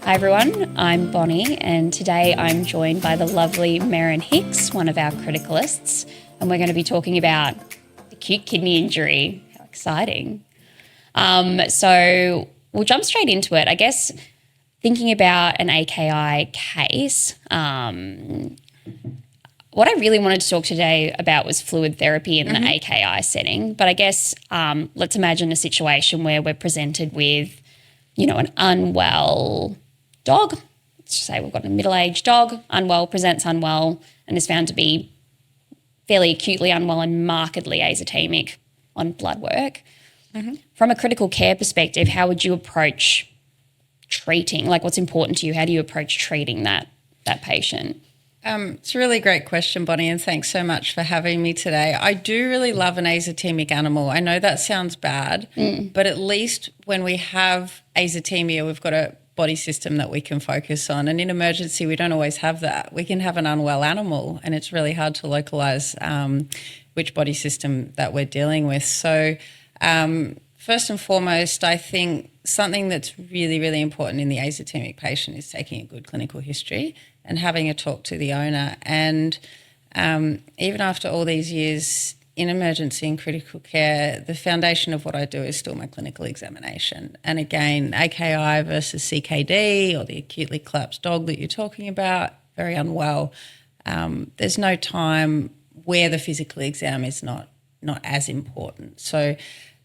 Hi everyone, I'm Bonnie and today I'm joined by the lovely Merrin Hicks, one of our criticalists, and we're going to be talking about acute kidney injury. How exciting. So we'll jump straight into it. I guess thinking about an AKI case, what I really wanted to talk today about was fluid therapy in the AKI setting. But I guess let's imagine a situation where we're presented with, an unwell dog. Let's just say we've got a middle-aged dog, unwell, presents unwell, and is found to be fairly acutely unwell and markedly azotaemic on blood work. From a critical care perspective, how would you approach treating? Like, what's important to you? How do you approach treating that patient? It's a really great question, Bonnie, and thanks so much for having me today. I do really love an azotaemic animal. I know that sounds bad, but at least when we have azotemia, we've got a body system that we can focus on. And in emergency, we don't always have that. We can have an unwell animal, and it's really hard to localise which body system that we're dealing with. So first and foremost, I think something that's really, really important in the azotemic patient is taking a good clinical history and having a talk to the owner. And even after all these years in emergency and critical care, the foundation of what I do is still my clinical examination. And again, AKI versus CKD or the acutely collapsed dog that you're talking about, very unwell, there's no time where the physical exam is not as important. So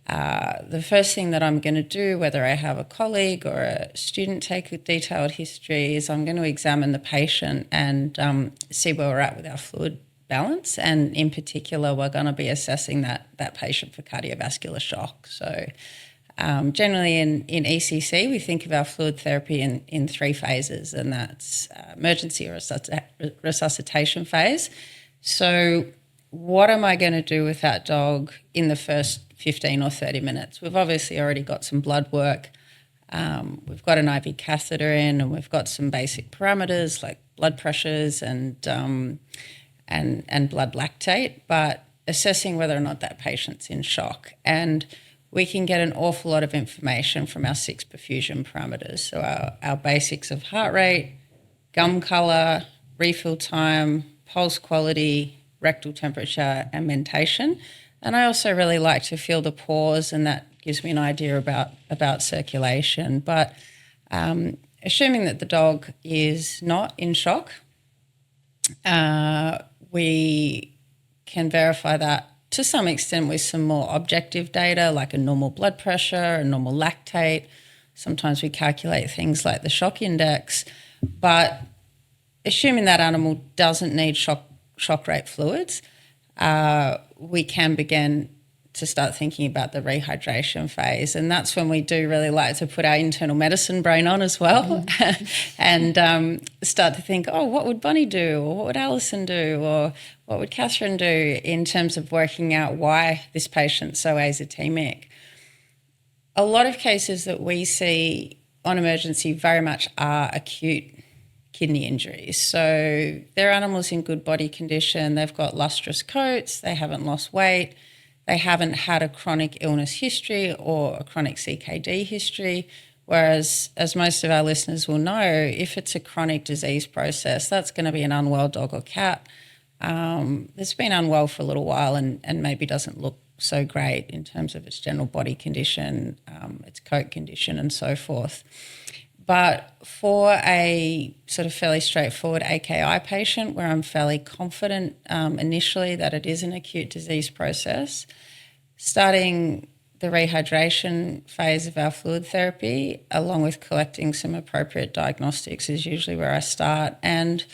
the first thing that I'm going to do, whether I have a colleague or a student take a detailed history, is I'm going to examine the patient and see where we're at with our fluid balance. And in particular, we're going to be assessing that patient for cardiovascular shock. So generally in ECC, we think of our fluid therapy in three phases, and that's emergency or resuscitation phase. So what am I going to do with that dog in the first 15 or 30 minutes? We've obviously already got some blood work. We've got an IV catheter in, and we've got some basic parameters like blood pressures and blood lactate, but assessing whether or not that patient's in shock. And we can get an awful lot of information from our 6 perfusion parameters. So our basics of heart rate, gum colour, refill time, pulse quality, rectal temperature and mentation. And I also really like to feel the pause, and that gives me an idea about circulation. But assuming that the dog is not in shock, we can verify that to some extent with some more objective data like a normal blood pressure, a normal lactate. Sometimes we calculate things like the shock index. But assuming that animal doesn't need shock rate fluids, we can begin to start thinking about the rehydration phase. And that's when we do really like to put our internal medicine brain on as well and start to think, what would Bonnie do, or what would Alison do, or what would Catherine do in terms of working out why this patient's so azotemic. A lot of cases that we see on emergency very much are acute kidney injuries. So they're animals in good body condition. They've got lustrous coats. They haven't lost weight. They haven't had a chronic illness history or a chronic CKD history. Whereas, as most of our listeners will know, if it's a chronic disease process, that's going to be an unwell dog or cat that's been unwell for a little while and maybe doesn't look so great in terms of its general body condition, its coat condition and so forth. But for a sort of fairly straightforward AKI patient where I'm fairly confident initially that it is an acute disease process, starting the rehydration phase of our fluid therapy along with collecting some appropriate diagnostics is usually where I start. And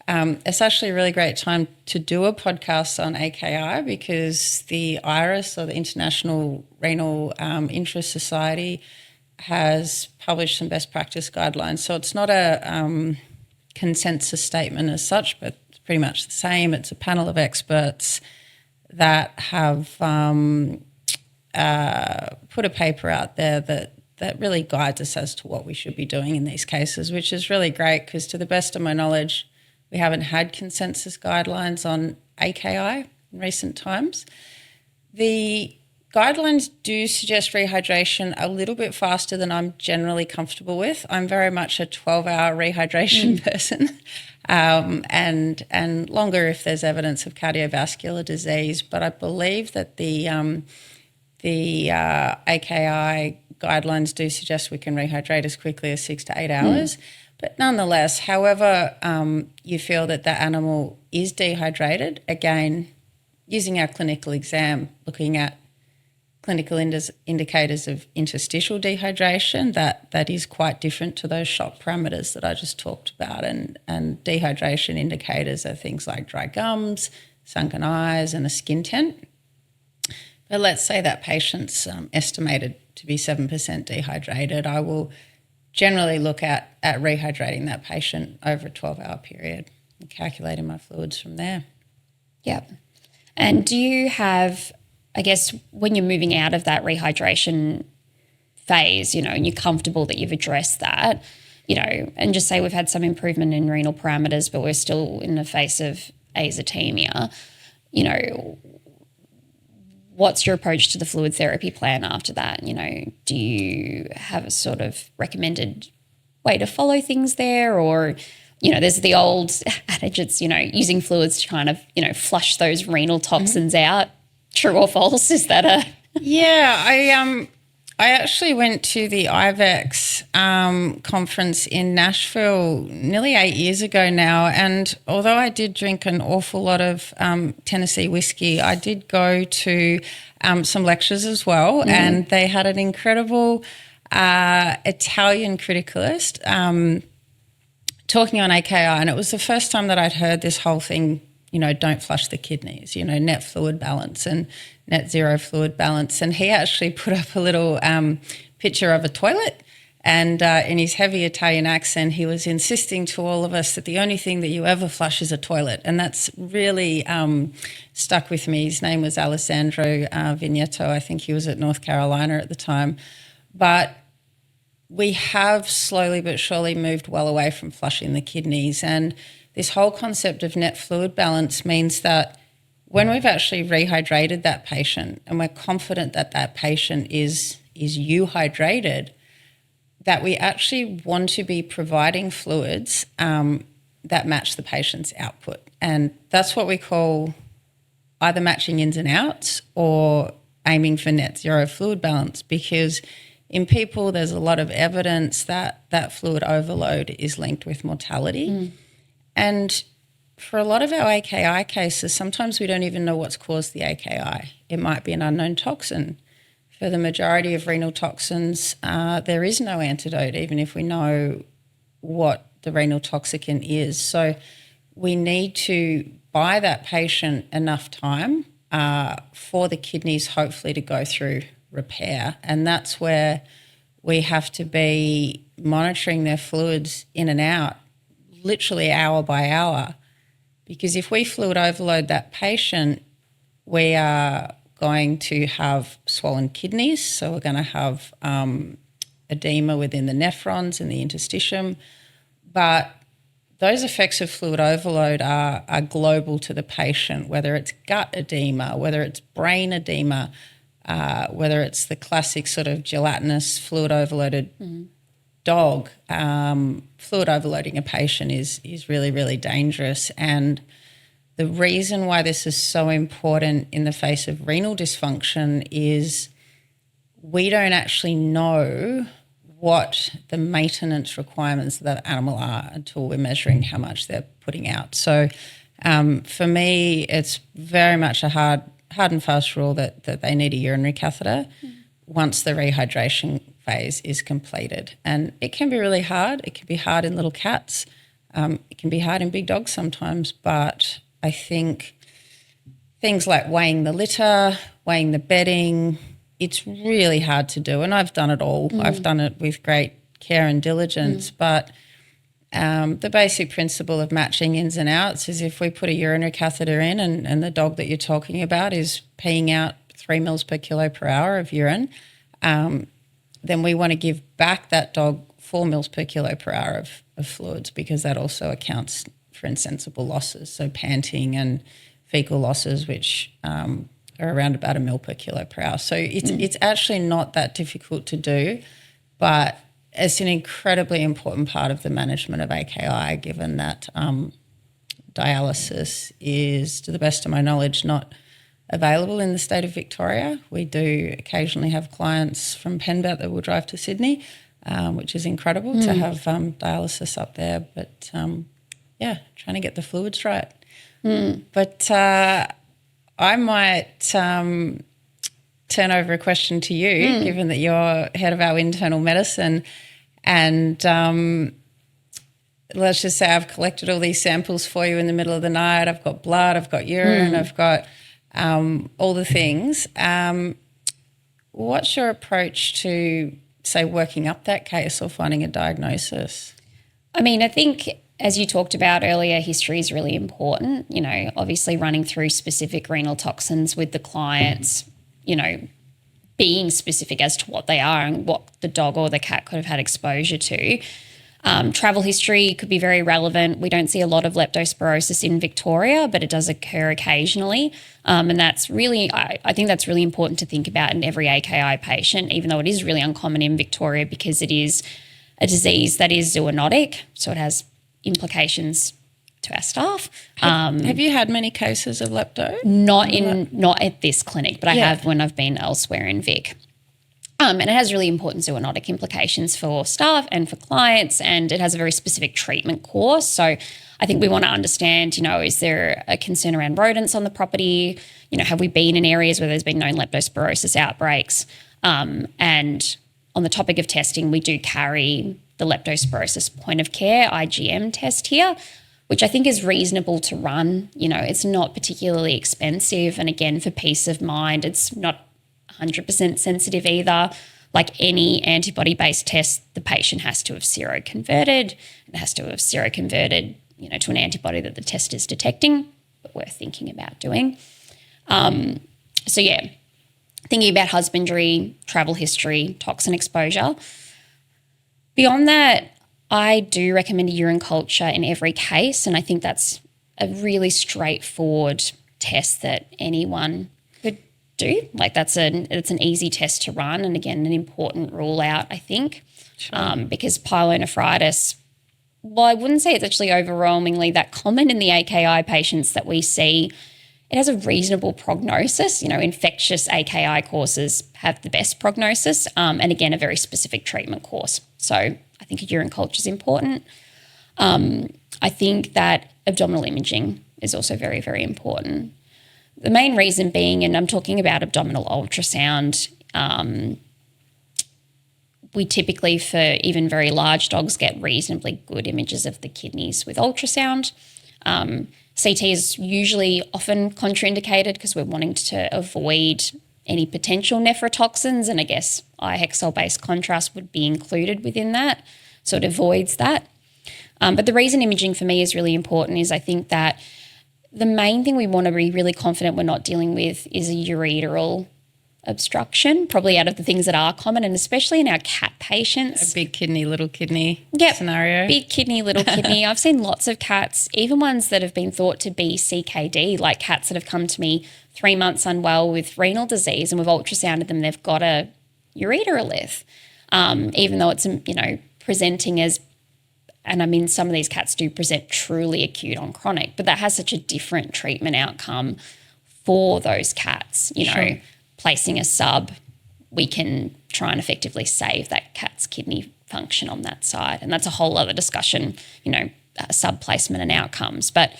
it's actually a really great time to do a podcast on AKI because the IRIS, or the International Renal Interest Society, has published some best practice guidelines. So it's not a consensus statement as such, but it's pretty much the same. It's a panel of experts that have put a paper out there that really guides us as to what we should be doing in these cases, which is really great because to the best of my knowledge, we haven't had consensus guidelines on AKI in recent times. The guidelines do suggest rehydration a little bit faster than I'm generally comfortable with. I'm very much a 12-hour rehydration person, and longer if there's evidence of cardiovascular disease. But I believe that the AKI guidelines do suggest we can rehydrate as quickly as 6 to 8 hours. But nonetheless, however you feel that the animal is dehydrated, again, using our clinical exam, looking at clinical indicators of interstitial dehydration, that is quite different to those shock parameters that I just talked about. And dehydration indicators are things like dry gums, sunken eyes, and a skin tent. But let's say that patient's estimated to be 7% dehydrated. I will generally look at rehydrating that patient over a 12-hour period and calculating my fluids from there. Yep. And do you have, I guess, when you're moving out of that rehydration phase, and you're comfortable that you've addressed that, and just say we've had some improvement in renal parameters, but we're still in the face of azotaemia, what's your approach to the fluid therapy plan after that? Do you have a sort of recommended way to follow things there? Or, there's the old adage, it's, using fluids to kind of, flush those renal toxins out. True or false? Is that a... Yeah, I actually went to the IVEX conference in Nashville nearly 8 years ago now, and although I did drink an awful lot of Tennessee whiskey, I did go to some lectures as well, and they had an incredible Italian criticalist talking on AKI, and it was the first time that I'd heard this whole thing, don't flush the kidneys, net fluid balance and net zero fluid balance. And he actually put up a little picture of a toilet, and in his heavy Italian accent, he was insisting to all of us that the only thing that you ever flush is a toilet. And that's really stuck with me. His name was Alessandro Vigneto. I think he was at North Carolina at the time. But we have slowly but surely moved well away from flushing the kidneys. And this whole concept of net fluid balance means that when we've actually rehydrated that patient and we're confident that that patient is euhydrated, that we actually want to be providing fluids that match the patient's output. And that's what we call either matching ins and outs or aiming for net zero fluid balance, because in people there's a lot of evidence that that fluid overload is linked with mortality. And for a lot of our AKI cases, sometimes we don't even know what's caused the AKI. It might be an unknown toxin. For the majority of renal toxins, there is no antidote, even if we know what the renal toxicant is. So we need to buy that patient enough time for the kidneys hopefully to go through repair. And that's where we have to be monitoring their fluids in and out, literally hour by hour, because if we fluid overload that patient, we are going to have swollen kidneys, so we're going to have edema within the nephrons and the interstitium. But those effects of fluid overload are global to the patient, whether it's gut edema, whether it's brain edema, whether it's the classic sort of gelatinous fluid overloaded dog. Fluid overloading a patient is really, really dangerous. And the reason why this is so important in the face of renal dysfunction is we don't actually know what the maintenance requirements of that animal are until we're measuring how much they're putting out. So for me, it's very much a hard and fast rule that they need a urinary catheter once the rehydration phase is completed. And it can be really hard. It can be hard in little cats. It can be hard in big dogs sometimes, but I think things like weighing the litter, weighing the bedding, it's really hard to do. And I've done it all. I've done it with great care and diligence. But the basic principle of matching ins and outs is if we put a urinary catheter in and the dog that you're talking about is peeing out 3 mils per kilo per hour of urine, then we want to give back that dog 4 mils per kilo per hour of fluids, because that also accounts for insensible losses, so panting and fecal losses, which are around about 1 ml per kilo per hour. So it's actually not that difficult to do, but it's an incredibly important part of the management of AKI, given that dialysis is, to the best of my knowledge, not available in the state of Victoria. We do occasionally have clients from Penbet that will drive to Sydney, which is incredible to have dialysis up there. But, trying to get the fluids right. But I might turn over a question to you, given that you're head of our internal medicine. And let's just say I've collected all these samples for you in the middle of the night. I've got blood, I've got urine, I've got all the things. What's your approach to, say, working up that case or finding a diagnosis? I mean, I think, as you talked about earlier, history is really important. You know, obviously running through specific renal toxins with the clients, you know, being specific as to what they are and what the dog or the cat could have had exposure to. Travel history could be very relevant. We don't see a lot of leptospirosis in Victoria, but it does occur occasionally. And that's really, I think that's really important to think about in every AKI patient, even though it is really uncommon in Victoria because it is a disease that is zoonotic, so it has implications to our staff. Have you had many cases of lepto? Not at this clinic, but I have when I've been elsewhere in Vic. And it has really important zoonotic implications for staff and for clients, and it has a very specific treatment course. So I think we want to understand, you know, is there a concern around rodents on the property? You know, have we been in areas where there's been known leptospirosis outbreaks? And on the topic of testing, we do carry the leptospirosis point of care IgM test here, which I think is reasonable to run. You know, it's not particularly expensive. And again, for peace of mind, it's not 100% sensitive either. Like any antibody-based test, the patient has to have seroconverted. It has to have seroconverted, you know, to an antibody that the test is detecting, but we're thinking about doing. Thinking about husbandry, travel history, toxin exposure. Beyond that, I do recommend a urine culture in every case, and I think that's a really straightforward test that anyone could do. Like it's an easy test to run, and again, an important rule out, I think, because pyelonephritis, well, I wouldn't say it's actually overwhelmingly that common in the AKI patients that we see. It has a reasonable prognosis. You know, infectious AKI courses have the best prognosis, and again, a very specific treatment course. So I think a urine culture is important. I think that abdominal imaging is also very, very important. The main reason being, and I'm talking about abdominal ultrasound, we typically, for even very large dogs, get reasonably good images of the kidneys with ultrasound. CT is usually often contraindicated because we're wanting to avoid any potential nephrotoxins, and I guess Hexol-based contrast would be included within that, so it avoids that. But the reason imaging for me is really important is I think that the main thing we want to be really confident we're not dealing with is a ureteral obstruction, probably out of the things that are common, and especially in our cat patients. A big kidney, little kidney scenario. Big kidney, little kidney. I've seen lots of cats, even ones that have been thought to be CKD, like cats that have come to me 3 months unwell with renal disease, and we've ultrasounded them, they've got a ureterolith, even though it's, you know, presenting as, and I mean, some of these cats do present truly acute on chronic, but that has such a different treatment outcome for those cats, you know. Placing a sub, we can try and effectively save that cat's kidney function on that side. And that's a whole other discussion, you know, sub placement and outcomes. But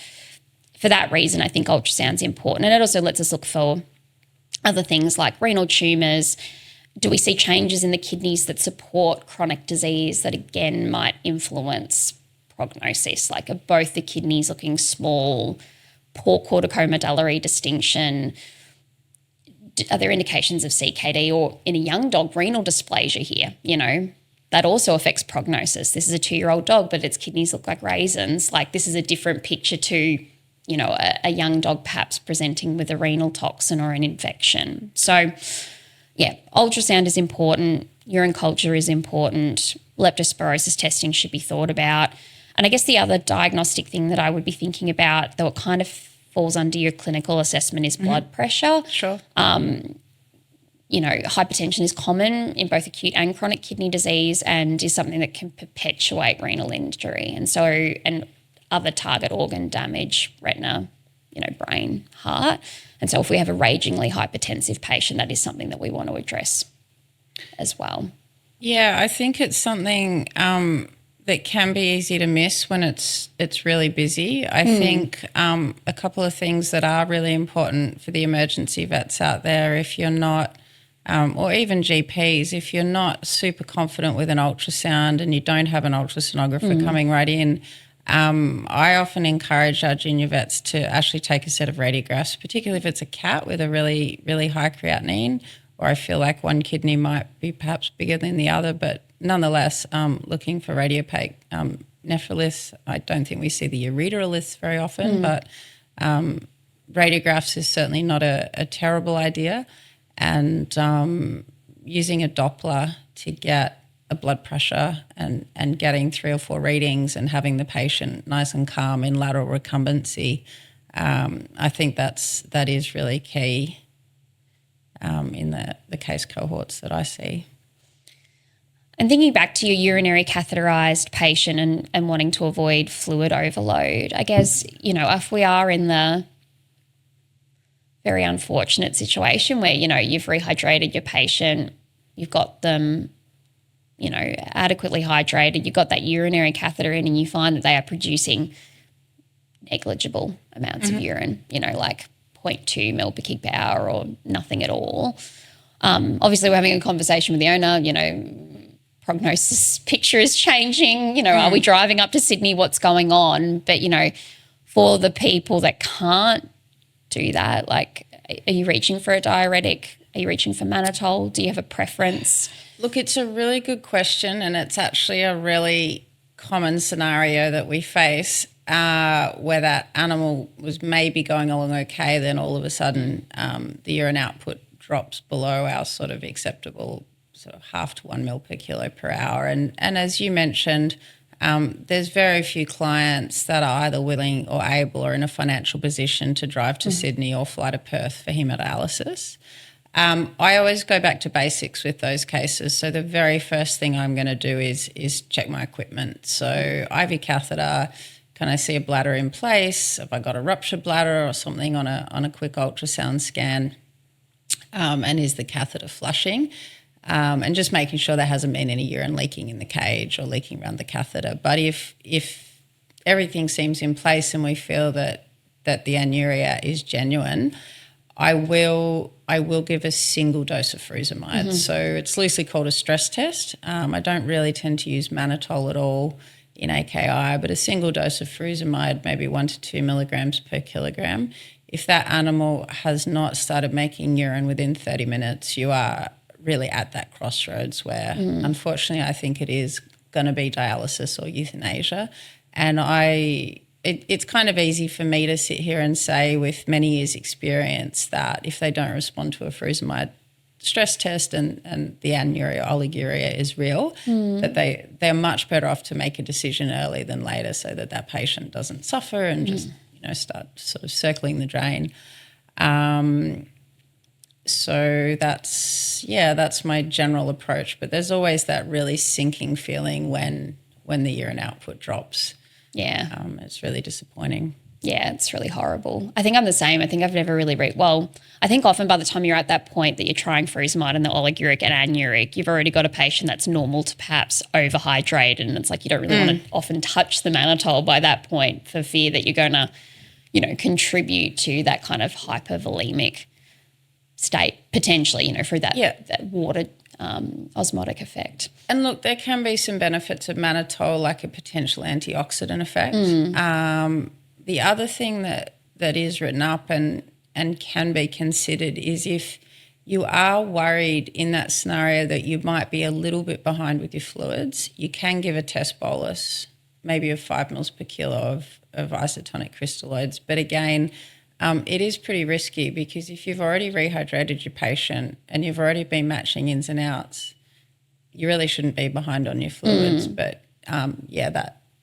for that reason, I think ultrasound's important. And it also lets us look for other things like renal tumours. Do we see changes in the kidneys that support chronic disease that, again, might influence prognosis? Like, are both the kidneys looking small, poor corticomedullary distinction? Are there indications of CKD, or in a young dog, renal dysplasia here? You know, that also affects prognosis. This is a 2-year-old dog, but its kidneys look like raisins. Like, this is a different picture to, you know, a young dog perhaps presenting with a renal toxin or an infection. So, yeah, ultrasound is important. Urine culture is important. Leptospirosis testing should be thought about. And I guess the other diagnostic thing that I would be thinking about that kind of falls under your clinical assessment is blood pressure. Sure. Hypertension is common in both acute and chronic kidney disease and is something that can perpetuate renal injury. And other target organ damage, retina, brain, heart. And so if we have a ragingly hypertensive patient, that is something that we want to address as well. Yeah, I think it's something that can be easy to miss when it's really busy. I think a couple of things that are really important for the emergency vets out there, if you're not, or even GPs, if you're not super confident with an ultrasound and you don't have an ultrasonographer coming right in, I often encourage our junior vets to actually take a set of radiographs, particularly if it's a cat with a really, really high creatinine, or I feel like one kidney might be perhaps bigger than the other, but nonetheless, looking for radiopaque nephroliths. I don't think we see the ureteroliths very often, but radiographs is certainly not a terrible idea. And using a Doppler to get a blood pressure and getting 3 or 4 readings and having the patient nice and calm in lateral recumbency, I think that is really key in the case cohorts that I see. And thinking back to your urinary catheterized patient and wanting to avoid fluid overload, I guess, if we are in the very unfortunate situation where, you've rehydrated your patient, you've got them, adequately hydrated, you've got that urinary catheter in and you find that they are producing negligible amounts of urine, like 0.2 ml per kg per hour or nothing at all. Obviously, we're having a conversation with the owner, prognosis picture is changing, are we driving up to Sydney, what's going on? But, for the people that can't do that, like, are you reaching for a diuretic? Are you reaching for mannitol? Do you have a preference? Look, it's a really good question, and it's actually a really common scenario that we face where that animal was maybe going along okay, then all of a sudden the urine output drops below our sort of acceptable sort of 0.5 to 1 ml per kilo per hour. And as you mentioned, there's very few clients that are either willing or able or in a financial position to drive to Sydney or fly to Perth for hemodialysis. I always go back to basics with those cases. So the very first thing I'm going to do is check my equipment. So IV catheter, can I see a bladder in place? Have I got a ruptured bladder or something on a quick ultrasound scan? And is the catheter flushing? And just making sure there hasn't been any urine leaking in the cage or leaking around the catheter. But if everything seems in place and we feel that the anuria is genuine, I will give a single dose of furosemide. So it's loosely called a stress test. I don't really tend to use mannitol at all in AKI, but a single dose of furosemide, maybe 1 to 2 milligrams per kilogram. If that animal has not started making urine within 30 minutes, you are really at that crossroads where unfortunately I think it is going to be dialysis or euthanasia. And it's kind of easy for me to sit here and say with many years experience that if they don't respond to a furosemide stress test and the anuria oliguria is real, that they're much better off to make a decision early than later so that patient doesn't suffer and just start sort of circling the drain. So that's my general approach. But there's always that really sinking feeling when the urine output drops. Yeah. It's really disappointing. Yeah, it's really horrible. I think I'm the same. I think I've never really I think often by the time you're at that point that you're trying furosemide and the oliguric and anuric, you've already got a patient that's normal to perhaps overhydrated, and it's like you don't really want to often touch the mannitol by that point for fear that you're going to, contribute to that kind of hypervolemic state potentially, through that water osmotic effect. And look, there can be some benefits of mannitol, like a potential antioxidant effect. The other thing that is written up and can be considered is if you are worried in that scenario that you might be a little bit behind with your fluids, you can give a test bolus, maybe of 5 mils per kilo of isotonic crystalloids. But again, it is pretty risky because if you've already rehydrated your patient and you've already been matching ins and outs, you really shouldn't be behind on your fluids. But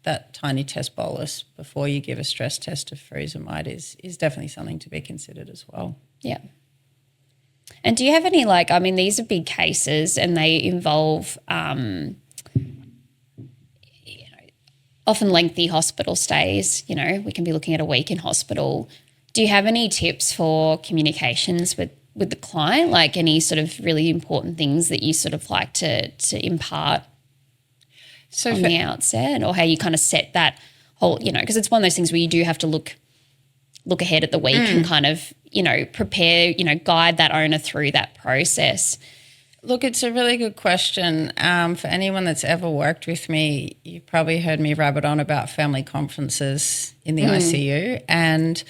that tiny test bolus before you give a stress test of furosemide is definitely something to be considered as well. Yeah. And do you have any, these are big cases and they involve often lengthy hospital stays. We can be looking at a week in hospital. Do you have any tips for communications with the client, like any sort of really important things that you sort of like to impart on the outset, or how you kind of set that whole, because it's one of those things where you do have to look ahead at the week and kind of, prepare, guide that owner through that process? Look, it's a really good question. For anyone that's ever worked with me, you've probably heard me rabbit on about family conferences in the ICU. And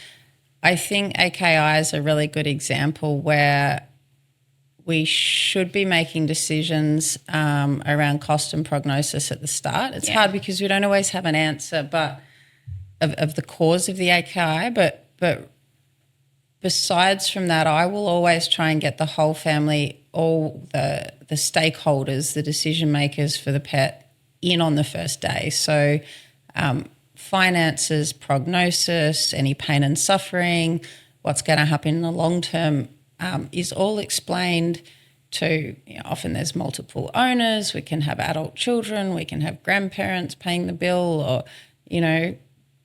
I think AKI is a really good example where we should be making decisions around cost and prognosis at the start. It's hard because we don't always have an answer of the cause of the AKI, but besides from that, I will always try and get the whole family, all the stakeholders, the decision makers for the pet in on the first day. So finances, prognosis, any pain and suffering, what's going to happen in the long term is all explained to, often there's multiple owners, we can have adult children, we can have grandparents paying the bill, or,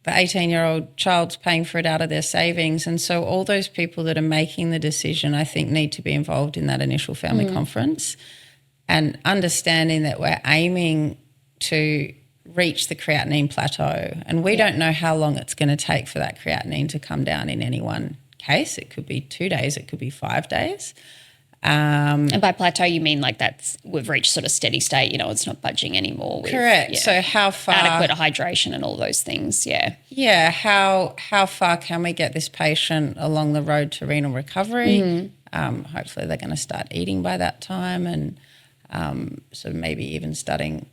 the 18-year-old child's paying for it out of their savings. And so all those people that are making the decision, I think, need to be involved in that initial family conference, and understanding that we're aiming to reach the creatinine plateau. And we don't know how long it's going to take for that creatinine to come down in any one case. It could be 2 days, it could be 5 days. And by plateau, you mean we've reached sort of steady state, it's not budging anymore. Correct. So how far? Adequate hydration and all those things, Yeah, how far can we get this patient along the road to renal recovery? Hopefully they're going to start eating by that time, and so maybe even starting,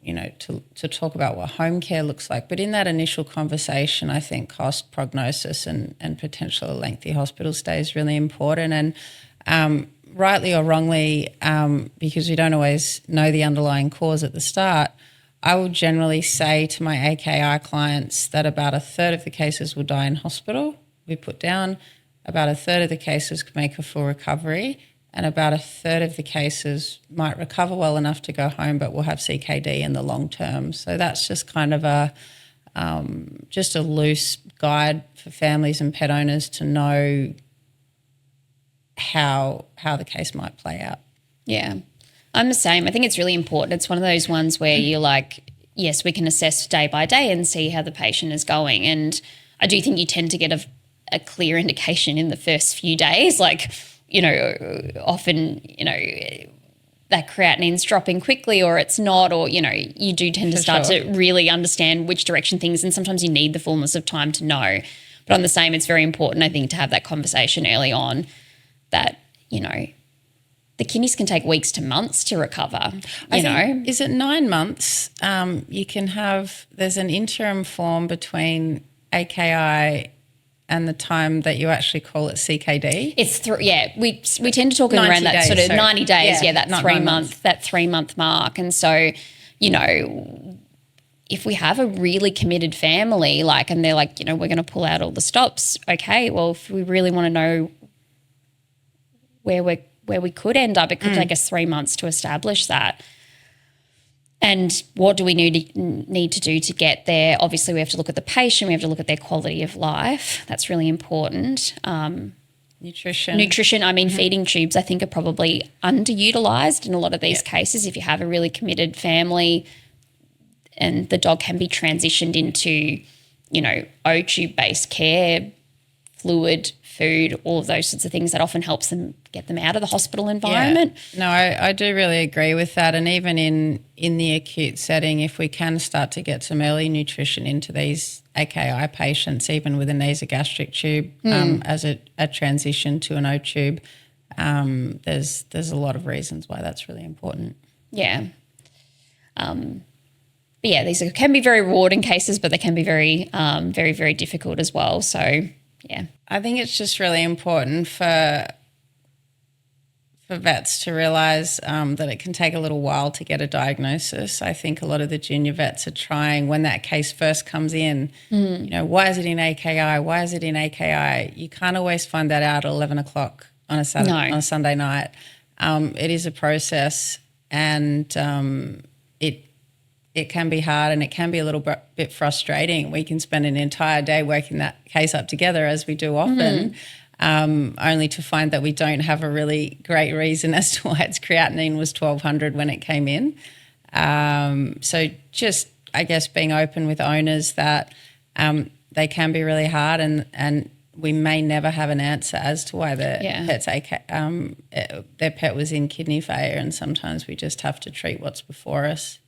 to talk about what home care looks like. But in that initial conversation, I think cost, prognosis and potential lengthy hospital stay is really important. And rightly or wrongly, because we don't always know the underlying cause at the start, I will generally say to my AKI clients that about a third of the cases will die in hospital. We put down about a third of the cases could make a full recovery, and about a third of the cases might recover well enough to go home but will have CKD in the long term. So that's just kind of just a loose guide for families and pet owners to know how the case might play out. Yeah, I'm the same. I think it's really important. It's one of those ones where you're like, yes, we can assess day by day and see how the patient is going. And I do think you tend to get a clear indication in the first few days, often, that creatinine's dropping quickly or it's not, or, you do tend to start to really understand which direction things, and sometimes you need the fullness of time to know. But on the same, it's very important, I think, to have that conversation early on that, the kidneys can take weeks to months to recover, Is it 9 months? You can have, there's an interim form between AKI and the time that you actually call it CKD. It's we tend to talk around that sort of 90 days, that 3-month mark. And so, if we have a really committed family, and they're like, we're going to pull out all the stops, okay, well, if we really want to know where we could end up, it could take us 3 months to establish that. And what do we need to do to get there? Obviously, we have to look at the patient. We have to look at their quality of life. That's really important. Nutrition. I mean, feeding tubes, I think, are probably underutilised in a lot of these cases. If you have a really committed family and the dog can be transitioned into, O-tube-based care, fluid, food, all of those sorts of things, that often helps them get them out of the hospital environment. Yeah. No, I do really agree with that. And even in the acute setting, if we can start to get some early nutrition into these AKI patients, even with a nasogastric tube as a transition to an O-tube, there's a lot of reasons why that's really important. Yeah. But yeah, these can be very rewarding cases, but they can be very, very, very difficult as well. So, yeah. I think it's just really important for for vets to realise that it can take a little while to get a diagnosis. I think a lot of the junior vets are trying, when that case first comes in, why is it in AKI? Why is it in AKI? You can't always find that out at 11 o'clock on a Sunday night. It is a process, and it can be hard, and it can be a little bit frustrating. We can spend an entire day working that case up together, as we do often, only to find that we don't have a really great reason as to why its creatinine was 1,200 when it came in. So just, I guess, being open with owners that they can be really hard, and we may never have an answer as to why their pet was in kidney failure, and sometimes we just have to treat what's before us.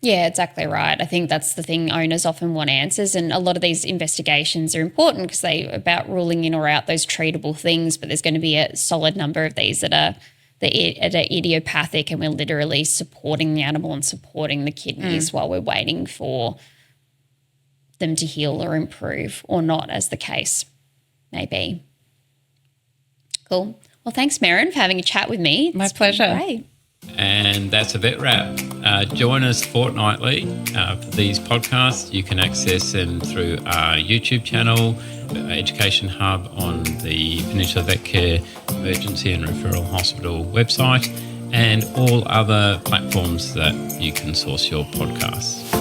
Yeah, exactly right. I think that's the thing. Owners often want answers, and a lot of these investigations are important because they're about ruling in or out those treatable things, but there's going to be a solid number of these that are idiopathic, and we're literally supporting the animal and supporting the kidneys while we're waiting for them to heal or improve, or not, as the case may be. Cool. Well, thanks, Merrin, for having a chat with me. My pleasure. Great. And that's a vet wrap. Join us fortnightly for these podcasts. You can access them through our YouTube channel, Education Hub on the Peninsula Vet Care Emergency and Referral Hospital website, and all other platforms that you can source your podcasts.